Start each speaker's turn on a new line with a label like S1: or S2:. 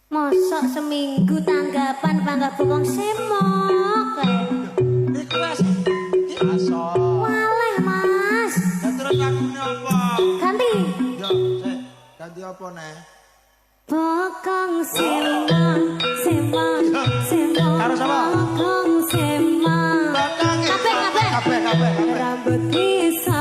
S1: Mosok seminggu tanggapan bangga bokong semok.
S2: Iku wis aso.
S1: Waleh Mas.
S2: Ya terus lagune apa?
S1: Ganti.
S2: Yo, sik. Ganti apa neh?
S1: Bokong semok, semok, semok.
S2: Karo sapa?
S1: Bokong semok.
S2: Bakang.
S1: Kabeh.
S2: Kabeh.
S1: Rambut bisa